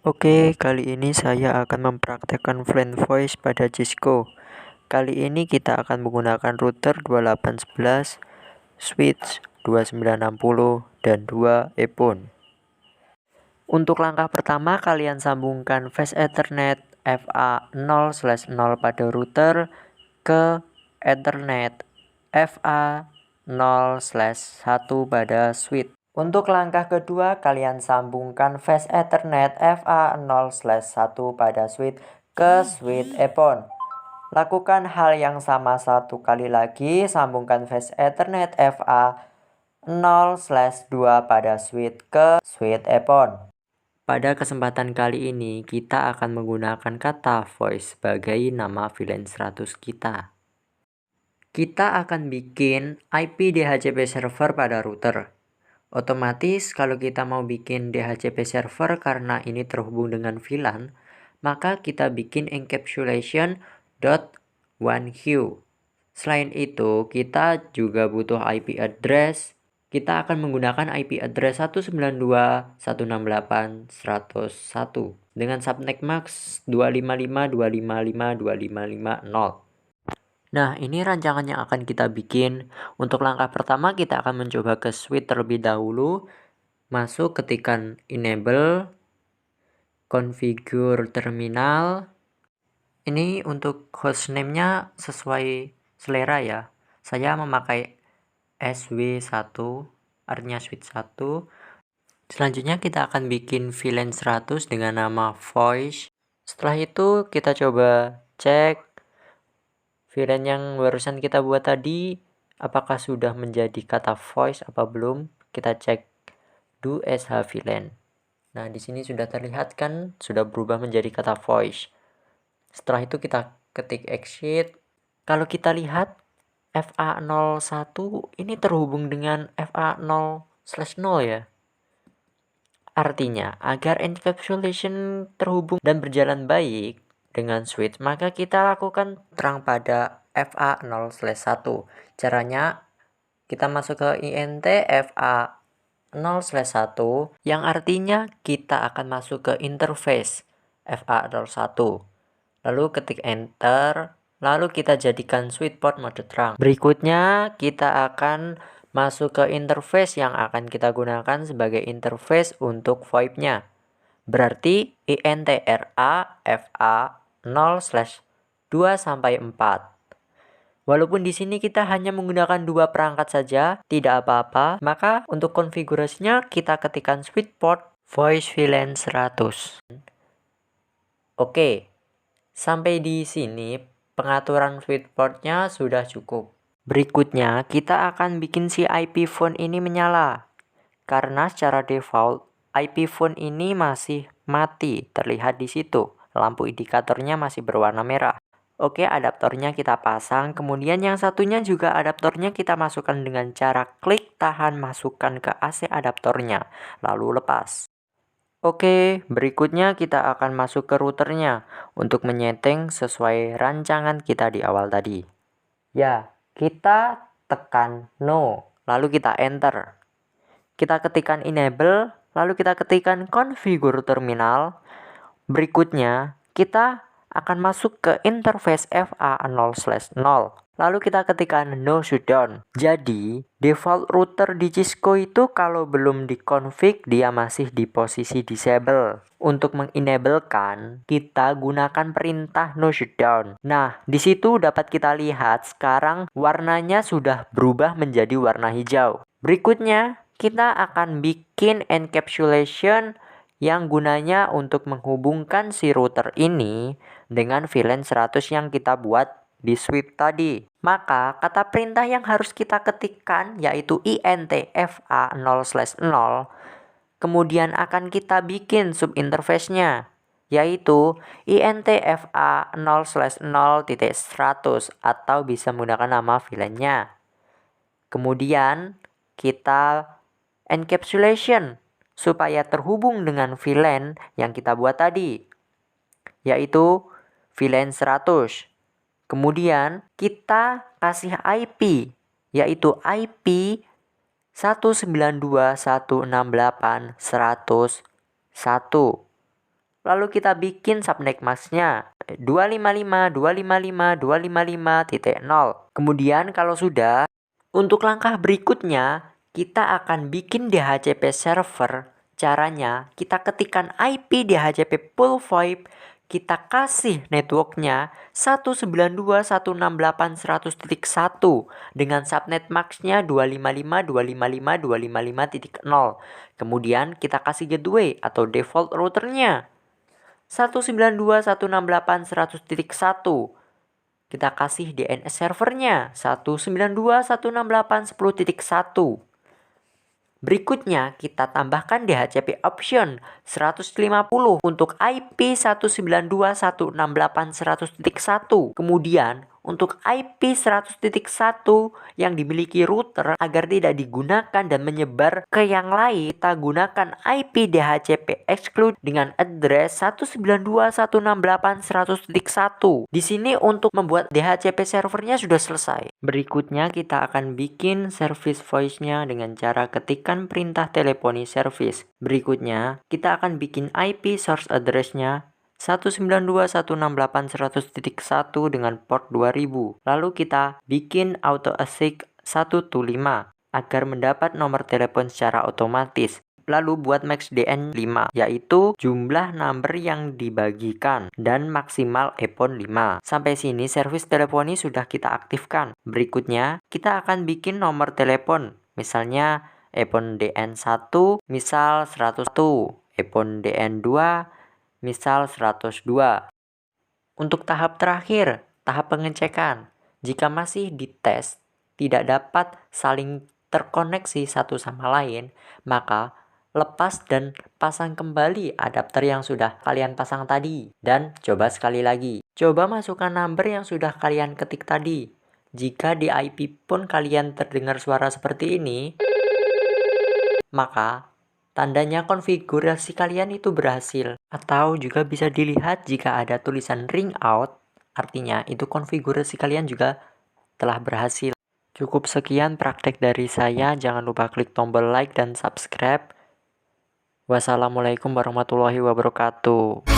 Oke, kali ini saya akan mempraktekkan Fluent Voice pada Cisco. Kali ini kita akan menggunakan router 2811, switch 2960, dan 2 EPON. Untuk langkah pertama, kalian sambungkan Fast Ethernet FA0/0 pada router ke Ethernet FA0/1 pada switch. Untuk langkah kedua, kalian sambungkan Fast Ethernet FA0/1 pada switch ke switch EPON. Lakukan hal yang sama satu kali lagi, sambungkan Fast Ethernet FA0/2 pada switch ke switch EPON. Pada kesempatan kali ini, kita akan menggunakan kata voice sebagai nama VLAN 100 kita. Kita akan bikin IP DHCP server pada router. Otomatis kalau kita mau bikin DHCP server karena ini terhubung dengan VLAN, maka kita bikin encapsulation.1q. Selain itu, kita juga butuh IP address. Kita akan menggunakan IP address 192.168.101 dengan subnet max 255.255.255.0. Nah, ini rancangan yang akan kita bikin. Untuk langkah pertama, kita akan mencoba ke switch terlebih dahulu. Masuk, ketikkan enable, configure terminal. Ini untuk hostname-nya sesuai selera ya. Saya memakai SW1, artinya switch 1. Selanjutnya kita akan bikin VLAN 100 dengan nama voice. Setelah itu kita coba cek VLAN yang barusan kita buat tadi apakah sudah menjadi kata voice apa belum. Kita cek do sh VLAN. Nah, di sini sudah terlihat kan sudah berubah menjadi kata voice. Setelah itu kita ketik exit. Kalau kita lihat FA01 ini terhubung dengan FA0/0 ya. Artinya, agar encapsulation terhubung dan berjalan baik dengan switch, maka kita lakukan terang pada FA0/1. Caranya, kita masuk ke int FA0/1 yang artinya kita akan masuk ke interface FA01. Lalu ketik enter, lalu kita jadikan switch port mode terang. Berikutnya, kita akan masuk ke interface yang akan kita gunakan sebagai interface untuk VoIP-nya. Berarti intra FA0/2-4. Walaupun di sini kita hanya menggunakan 2 perangkat saja, tidak apa-apa. Maka untuk konfigurasinya kita ketikkan switch port voice VLAN 100. Oke, sampai di sini pengaturan switch port-nya sudah cukup. Berikutnya, kita akan bikin si IP phone ini menyala. Karena secara default, IP phone ini masih mati, terlihat di situ. Lampu indikatornya masih berwarna merah. Oke, adaptornya kita pasang. Kemudian yang satunya juga adaptornya kita masukkan dengan cara klik tahan masukkan ke AC adaptornya, lalu lepas. Oke, berikutnya kita akan masuk ke routernya untuk menyeting sesuai rancangan kita di awal tadi. Ya, kita tekan no, lalu kita enter. Kita ketikkan enable, lalu kita ketikkan configure terminal. Berikutnya, kita akan masuk ke interface FA0/0. Lalu kita ketikkan no shutdown. Jadi, default router di Cisco itu kalau belum dikonfig, dia masih di posisi disable. Untuk mengenablekan, kita gunakan perintah no shutdown. Nah, di situ dapat kita lihat sekarang warnanya sudah berubah menjadi warna hijau. Berikutnya, kita akan bikin encapsulation yang gunanya untuk menghubungkan si router ini dengan VLAN 100 yang kita buat di switch tadi. Maka kata perintah yang harus kita ketikkan yaitu intfa0/0. Kemudian akan kita bikin subinterface-nya yaitu intfa0/0.100 atau bisa menggunakan nama VLAN-nya. Kemudian kita encapsulation supaya terhubung dengan VLAN yang kita buat tadi yaitu VLAN 100. Kemudian kita kasih IP yaitu IP 192.168.101. Lalu kita bikin subnet masknya 255.255.255.0. Kemudian kalau sudah, untuk langkah berikutnya kita akan bikin DHCP server. Caranya kita ketikkan IP DHCP pool VoIP, kita kasih networknya 192.168.100.1 dengan subnet maxnya 255.255.255.0. Kemudian kita kasih gateway atau default routernya 192.168.100.1. Kita kasih DNS servernya 192.168.10.1. Berikutnya kita tambahkan DHCP option 150 untuk IP 192.168.100.1. Kemudian untuk IP 100.1 yang dimiliki router agar tidak digunakan dan menyebar ke yang lain, kita gunakan IP DHCP exclude dengan address 192.168.100.1. Di sini untuk membuat DHCP servernya sudah selesai. Berikutnya kita akan bikin service voice-nya dengan cara ketikkan perintah teleponi service. Berikutnya kita akan bikin IP source address-nya 192.168.100.1 dengan port 2000. Lalu kita bikin auto assign 1 to 5 agar mendapat nomor telepon secara otomatis. Lalu buat max DN 5, yaitu jumlah number yang dibagikan dan maksimal EPON 5. Sampai sini servis teleponi sudah kita aktifkan. Berikutnya kita akan bikin nomor telepon. Misalnya EPON DN1 misal 101, EPON DN2 misal 102. Untuk tahap terakhir, tahap pengecekan. Jika masih dites tidak dapat saling terkoneksi satu sama lain, maka lepas dan pasang kembali adapter yang sudah kalian pasang tadi. Dan coba sekali lagi. Coba masukkan number yang sudah kalian ketik tadi. Jika di IP pun kalian terdengar suara seperti ini, maka tandanya konfigurasi kalian itu berhasil. Atau juga bisa dilihat jika ada tulisan ring out, artinya itu konfigurasi kalian juga telah berhasil. Cukup sekian praktek dari saya. Jangan lupa klik tombol like dan subscribe. Wassalamualaikum warahmatullahi wabarakatuh.